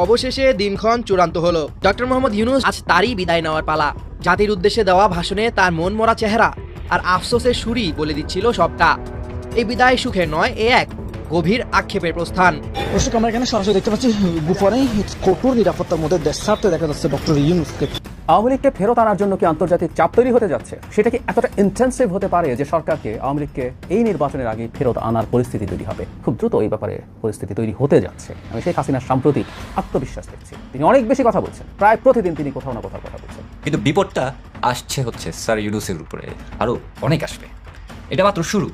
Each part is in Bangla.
অবশেষে দিনক্ষণ চূড়ান্ত হলো। ডক্টর মোহাম্মদ ইউনূস আজ তারই বিদায় নেওয়ার পালা। জাতির উদ্দেশ্যে দেওয়া ভাষণে তার মন মরা চেহারা আর আফসোসের সুরই বলে দিচ্ছিল সবটা। এই বিদায় সুখে নয়, এ এক গভীর আক্ষেপের প্রস্থান। দর্শক, আমরা এখানে সরাসরি দেখতে পাচ্ছি গুফরে কঠোর নিরাপত্তার মধ্যে দেশ ছাড়তে দেখা যাচ্ছে ডক্টর ইউনূসকে। আওয়ামী লীগকে ফেরত আনার জন্য কি আন্তর্জাতিক চাপ তৈরি হতে যাচ্ছে? সেটা কি এতটা ইন্টেন্সিভ হতে পারে যে সরকারকে আওয়ামী লীগকে এই নির্বাচনের আগে ফেরত আনার পরিস্থিতি তৈরি হবে? খুব দ্রুত এই ব্যাপারে পরিস্থিতি তৈরি হতে যাচ্ছে। আমি শেখ হাসিনার সাম্প্রতিক আত্মবিশ্বাস দেখছি। তিনি অনেক বেশি কথা বলছেন, প্রায় প্রতিদিন তিনি কোথাও না কোথাও কথা বলছেন। কিন্তু বিপদটা আসছে হচ্ছে স্যার ইউনূসের উপরে, আরো অনেক আসবে। এটা মাত্র শুরু।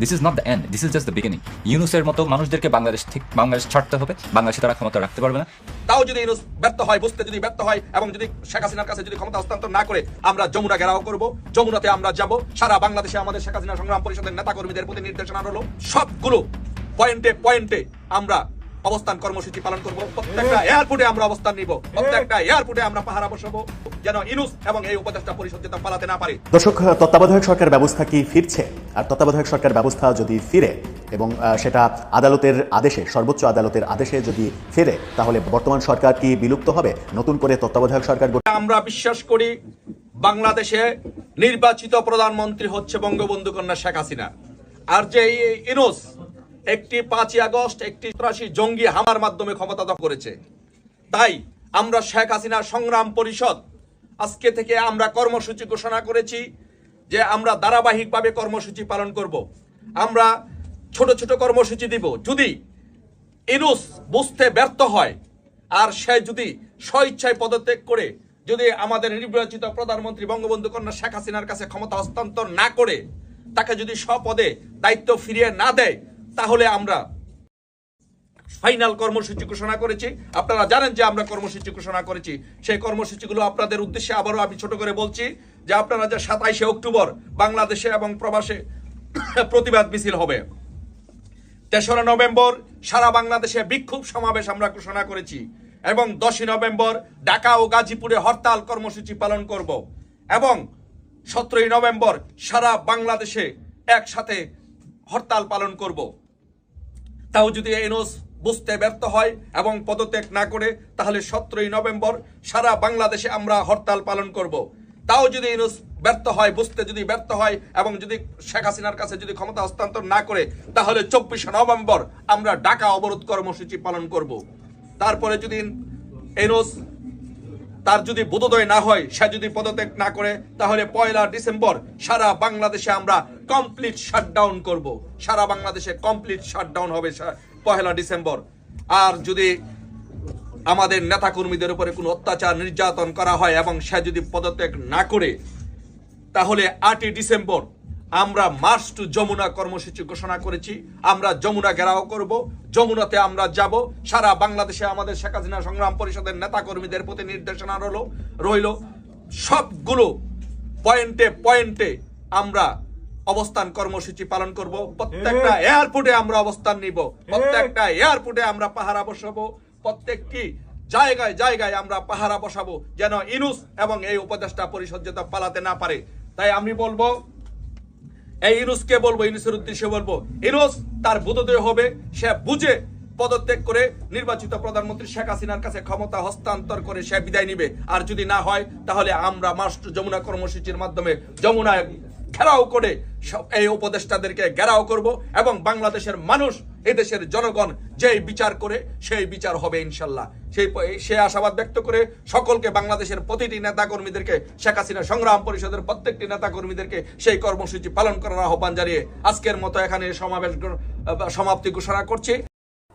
This is not the end, this is just the beginning. ইউনূসের মতো মানুষদেরকে বাংলাদেশ ছাড়তে হবে। বাংলাদেশে তারা ক্ষমতা রাখতে পারবে না। তাও যদি ইউনূস ব্যর্থ হয়, বুঝতে যদি ব্যর্থ হয় এবং যদি শেখ হাসিনার কাছে যদি ক্ষমতা হস্তান্তর না করে, আমরা যমুনা ঘেরাও করব। যমুনাতে আমরা যাব। সারা বাংলাদেশে আমাদের শেখ হাসিনা সংগ্রাম পরিষদের নেতাকর্মীদের প্রতি নির্দেশনা হলো সবগুলো পয়েন্টে পয়েন্টে আমরা অবস্থান কর্মসূচি পালন করব। প্রত্যেকটা এয়ারপোর্টে আমরা অবস্থান নিব। প্রত্যেকটা এয়ারপোর্টে আমরা পাহারা বসাবো যেন ইউনূস এবং এই উপদেষ্টা পরিষদ যেন পালাতে না পারে। দর্শক, তত্ত্বাবধায়ক সরকার ব্যবস্থা কি ফিরছে? আর তত্ত্বাবধায়ক সরকার ব্যবস্থা যদি ফিরে এবং সেটা আদালতের আদেশে, সর্বোচ্চ আদালতের আদেশে যদি ফিরে, তাহলে বর্তমান সরকার কি বিলুপ্ত হবে? নতুন করে তত্ত্বাবধায়ক সরকার আমরা বিশ্বাস করি বাংলাদেশে নির্বাচিত প্রধানমন্ত্রী হচ্ছে বঙ্গবন্ধু কন্যা শেখ হাসিনা। আর যে ইউনূস একটি 5ই আগস্ট একটি সন্ত্রাসী জঙ্গি হামলার মাধ্যমে ক্ষমতা দখল করেছে। তাই আমরা শেখ হাসিনার সংগ্রাম পরিষদ আজকে থেকে আমরা কর্মসূচি ঘোষণা করেছি যে আমরা ধারাবাহিকভাবে কর্মসূচি পালন করব। আমরা ছোট ছোট কর্মসূচি দিব। যদি ইউনূস বুঝতে ব্যর্থ হয় আর সে যদি স্বইচ্ছায় পদত্যাগ করে যদি আমাদের নির্বাচিত প্রধানমন্ত্রী বঙ্গবন্ধু কন্যা শেখ হাসিনার কাছে ক্ষমতা হস্তান্তর না করে, তাকে যদি স্বপদে দায়িত্ব ফিরিয়ে না দেয়, তাহলে আমরা ফাইনাল কর্মসূচি ঘোষণা করেছি। আপনারা জানেন যে আমরা কর্মসূচি ঘোষণা করেছি। সেই কর্মসূচিগুলো আপনাদের উদ্দেশ্যে আবারও আমি ছোট করে বলছি যে আপনারা যে 27শে অক্টোবর বাংলাদেশে এবং প্রবাসে প্রতিবাদ মিছিল হবে। 3রা নভেম্বর সারা বাংলাদেশে বিক্ষোভ সমাবেশ আমরা ঘোষণা করেছি এবং 10ই নভেম্বর ঢাকা ও গাজীপুরে হরতাল কর্মসূচি পালন করব এবং 17ই নভেম্বর সারা বাংলাদেশে একসাথে হরতাল পালন করব। তাও যদি ইউনূস বুঝতে ব্যর্থ হয় এবং পদত্যাগ না করে, তাহলে 17ই নভেম্বর সারা বাংলাদেশে আমরা হরতাল পালন করব। তাও যদি ইউনূস ব্যর্থ হয়, বুঝতে যদি ব্যর্থ হয় এবং যদি শেখ হাসিনার কাছে যদি ক্ষমতা হস্তান্তর না করে, তাহলে 24শে নভেম্বর আমরা ঢাকা অবরোধ কর্মসূচি পালন করব। তারপরে যদি ইউনূস তার যদি বোধোদয় না হয়, সে যদি পদত্যাগ না করে, তাহলে 1লা ডিসেম্বর সারা বাংলাদেশে আমরা কমপ্লিট শাটডাউন করব। সারা বাংলাদেশে কমপ্লিট শাটডাউন হবে 1লা ডিসেম্বর। আর যদি আমাদের নেতাকর্মীদের উপরে কোনো অত্যাচার নির্যাতন করা হয় এবং সে যদি পদত্যাগ না করে, তাহলে 8ই ডিসেম্বর আমরা মার্চ টু যমুনা কর্মসূচি ঘোষণা করেছি। আমরা যমুনা ঘেরাও করব। যমুনাতে আমরা যাব। সারা বাংলাদেশে আমাদের শেখ হাসিনা সংগ্রাম পরিষদের নেতাকর্মীদের প্রতি নির্দেশনা রইল সবগুলো পয়েন্টে পয়েন্টে আমরা অবস্থান কর্মসূচি পালন করব। প্রত্যেকটা এয়ারপোর্টে আমরা অবস্থান নিব। প্রত্যেকটা এয়ারপোর্টে আমরা পাহারা বসাবো। প্রত্যেকটি জায়গায় জায়গায় আমরা পাহারা বসাবো যেন ইউনূস এবং এই উপদেষ্টা পরিষদ যেন পালাতে না পারে। তাই আমি বলবো, এই ইউনূসকে বলবো, ইউনূসের উদ্দেশ্যে বলবো, ইউনূস তার বোধোদয় হবে, সে বুঝে পদত্যাগ করে নির্বাচিত প্রধানমন্ত্রী শেখ হাসিনার কাছে ক্ষমতা হস্তান্তর করে সে বিদায় নিবে। আর যদি না হয়, তাহলে আমরা মার্চ টু যমুনা কর্মসূচির মাধ্যমে যমুনা ঘেরাও করে এই উপদেষ্টাদেরকে ঘেরাও করব এবং বাংলাদেশের মানুষ, এদেশের জনগণ যেই বিচার করে সেই বিচার হবে ইনশাল্লাহ। সেই আশাবাদ ব্যক্ত করে সকলকে, বাংলাদেশের প্রতিটি নেতাকর্মীদেরকে, শেখ হাসিনা সংগ্রাম পরিষদের প্রত্যেকটি নেতাকর্মীদেরকে সেই কর্মসূচি পালন করার আহ্বান জানিয়ে আজকের মতো এখানে সমাবেশ সমাপ্তি ঘোষণা করছি।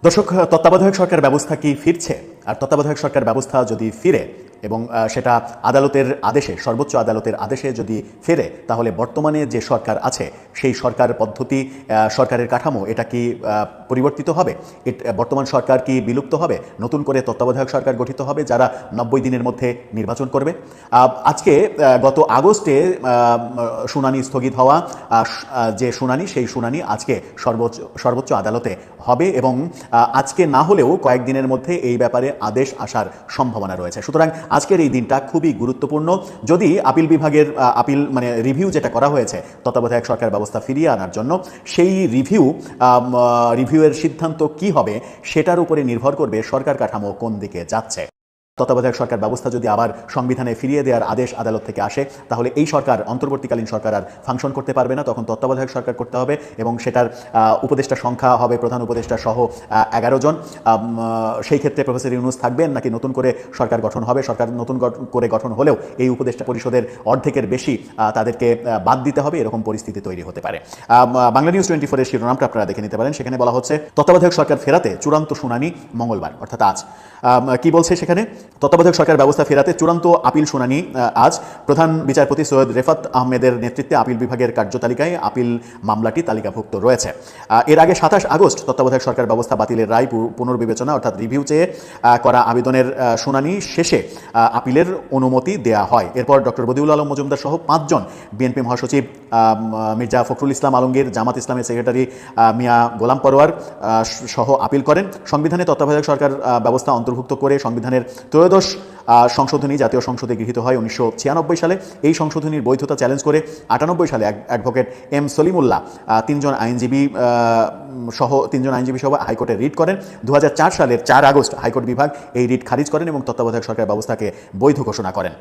দর্শক, তত্ত্বাবধায়ক সরকার ব্যবস্থা কি ফিরছে? আর তত্ত্বাবধায়ক সরকার ব্যবস্থা যদি ফিরে এবং সেটা আদালতের আদেশে, সর্বোচ্চ আদালতের আদেশে যদি ফেরে, তাহলে বর্তমানে যে সরকার আছে সেই সরকার পদ্ধতি, সরকারের কাঠামো, এটা কি পরিবর্তিত হবে? বর্তমান সরকার কি বিলুপ্ত হবে? নতুন করে তত্ত্বাবধায়ক সরকার গঠিত হবে যারা 90 দিনের মধ্যে নির্বাচন করবে। আজকে গত আগস্টে শুনানি স্থগিত হওয়া যে শুনানি, সেই শুনানি আজকে সর্বোচ্চ আদালতে হবে এবং আজকে না হলেও কয়েকদিনের মধ্যে এই ব্যাপারে আদেশ আসার সম্ভাবনা রয়েছে। সুতরাং আজকের এই দিনটা খুবই গুরুত্বপূর্ণ। যদি আপিল বিভাগের আপিল মানে রিভিউ যেটা করা হয়েছে তত্ত্বাবধায়ক সরকার ব্যবস্থা ফিরিয়ে আনার জন্য, সেই রিভিউয়ের সিদ্ধান্ত কি হবে সেটার উপরে নির্ভর করবে সরকার কাঠামো কোন দিকে যাচ্ছে। তত্ত্বাবধায়ক সরকার ব্যবস্থা যদি আবার সংবিধানে ফিরিয়ে দেওয়ার আদেশ আদালত থেকে আসে, তাহলে এই সরকার, অন্তর্বর্তীকালীন সরকার আর ফাংশন করতে পারবে না। তখন তত্ত্বাবধায়ক সরকার করতে হবে এবং সেটার উপদেষ্টা সংখ্যা হবে প্রধান উপদেষ্টা সহ 11 জন। সেই ক্ষেত্রে প্রফেসর ইউনূস থাকবেন নাকি নতুন করে সরকার গঠন হবে? সরকার নতুন করে গঠন হলেও এই উপদেষ্টা পরিষদের অর্ধেকের বেশি তাদেরকে বাদ দিতে হবে, এরকম পরিস্থিতি তৈরি হতে পারে। বাংলা নিউজ 24-এর শিরোনামটা আপনারা দেখে নিতে পারেন। সেখানে বলা হচ্ছে তত্ত্বাবধায়ক সরকার ফেরাতে চূড়ান্ত শুনানি মঙ্গলবার, অর্থাৎ আজ। কি বলছে সেখানে? তত্ত্বাবধায়ক সরকার ব্যবস্থা ফেরাতে চূড়ান্ত আপিল শুনানি আজ। প্রধান বিচারপতি সৈয়দ রেফাত আহমেদের নেতৃত্বে আপিল বিভাগের কার্যতালিকায় আপিল মামলাটি তালিকাভুক্ত রয়েছে। এর আগে 27 আগস্ট তত্ত্বাবধায়ক সরকার ব্যবস্থা বাতিলের রায় পুনর্বিবেচনা অর্থাৎ রিভিউ চেয়ে করা আবেদনের শুনানি শেষে আপিলের অনুমতি দেয়া হয়। এরপর ডক্টর বদিউল আলম মজুমদার সহ 5 জন বিএনপি মহাসচিব মির্জা ফখরুল ইসলাম আলমগীর, জামাত ইসলামের সেক্রেটারি মিয়া গোলাম পরোয়ার সহ আপিল করেন। সংবিধানে তত্ত্বাবধায়ক সরকার ব্যবস্থা অন্তর্ভুক্ত করে সংবিধানের ত্রয়োদশ সংশোধনী জাতীয় সংসদে গৃহীত হয় 1996 সালে। এই সংশোধনীর বৈধতা চ্যালেঞ্জ করে 98 সালে অ্যাডভোকেট এম সলিমুল্লাহ 3 জন আইনজীবী সহ হাইকোর্টে রিট করেন। 2004 সালের 4 আগস্ট হাইকোর্ট বিভাগ এই রিট খারিজ করেন এবং তত্ত্বাবধায়ক সরকার ব্যবস্থাকে বৈধ ঘোষণা করেন।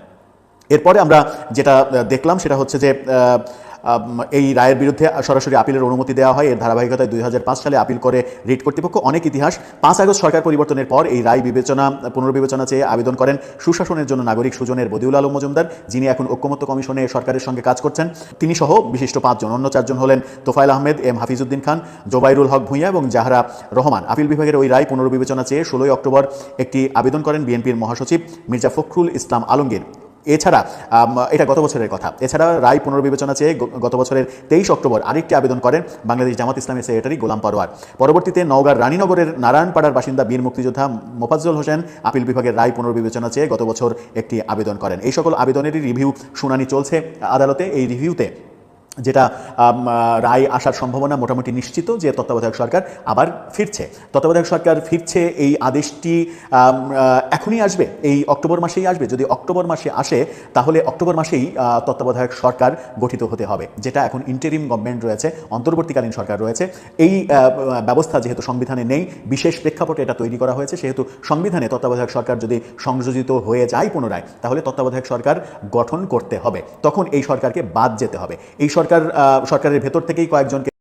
এরপরে আমরা যেটা দেখলাম সেটা হচ্ছে যে এই রায়ের বিরুদ্ধে সরাসরি আপিলের অনুমতি দেওয়া হয়। এর ধারাবাহিকতায় 2005 সালে আপিল করে রিট কর্তৃপক্ষ। অনেক ইতিহাস। 5 আগস্ট সরকার পরিবর্তনের পর এই রায় পুনর্বিবেচনা চেয়ে আবেদন করেন সুশাসনের জন্য নাগরিক সুজনের বদিউল আলম মজুমদার, যিনি এখন ঐক্যমত্য কমিশনে সরকারের সঙ্গে কাজ করছেন। তিনি সহ বিশিষ্ট 5 জন, অন্য 4 জন হলেন তোফায়েল আহমেদ, এম হাফিজউদ্দিন খান, জোবাইরুল হক ভূঁইয়া এবং জাহরা রহমান। আপিল বিভাগের ওই রায় পুনর্বিবেচনা চেয়ে 16 অক্টোবর একটি আবেদন করেন বিএনপির মহাসচিব মির্জা ফখরুল ইসলাম আলমগীর। এছাড়া এটা গত বছরের কথা। এছাড়া রায় পুনর্বিবেচনা চেয়ে গত বছরের 23 অক্টোবর আরেকটি আবেদন করেন বাংলাদেশ জামাত ইসলামের সেক্রেটারি গোলাম পরোয়ার। পরবর্তীতে নওগাঁর রানীনগরের নারায়ণপাড়ার বাসিন্দা বীর মুক্তিযোদ্ধা মোফাজ্জল হোসেন আপিল বিভাগের রায় পুনর্বিবেচনা চেয়ে গত বছর একটি আবেদন করেন। এই সকল আবেদনেরই রিভিউ শুনানি চলছে আদালতে। এই রিভিউতে যেটা রায় আসার সম্ভাবনা মোটামুটি নিশ্চিত যে তত্ত্বাবধায়ক সরকার আবার ফিরছে। তত্ত্বাবধায়ক সরকার ফিরছে, এই আদেশটি এখনই আসবে, এই অক্টোবর মাসেই আসবে। যদি অক্টোবর মাসে আসে তাহলে অক্টোবর মাসেই তত্ত্বাবধায়ক সরকার গঠিত হতে হবে, যেটা এখন ইন্টারিম গভর্নমেন্ট রয়েছে, অন্তর্বর্তীকালীন সরকার রয়েছে। এই ব্যবস্থা যেহেতু সংবিধানে নেই, বিশেষ প্রেক্ষাপটে এটা তৈরি করা হয়েছে, সেহেতু সংবিধানে তত্ত্বাবধায়ক সরকার যদি সংযোজিত হয়ে যায় পুনরায়, তাহলে তত্ত্বাবধায়ক সরকার গঠন করতে হবে। তখন এই সরকারকে বাদ যেতে হবে। এই সরকারের ভেতর থেকেই কয়েকজনকে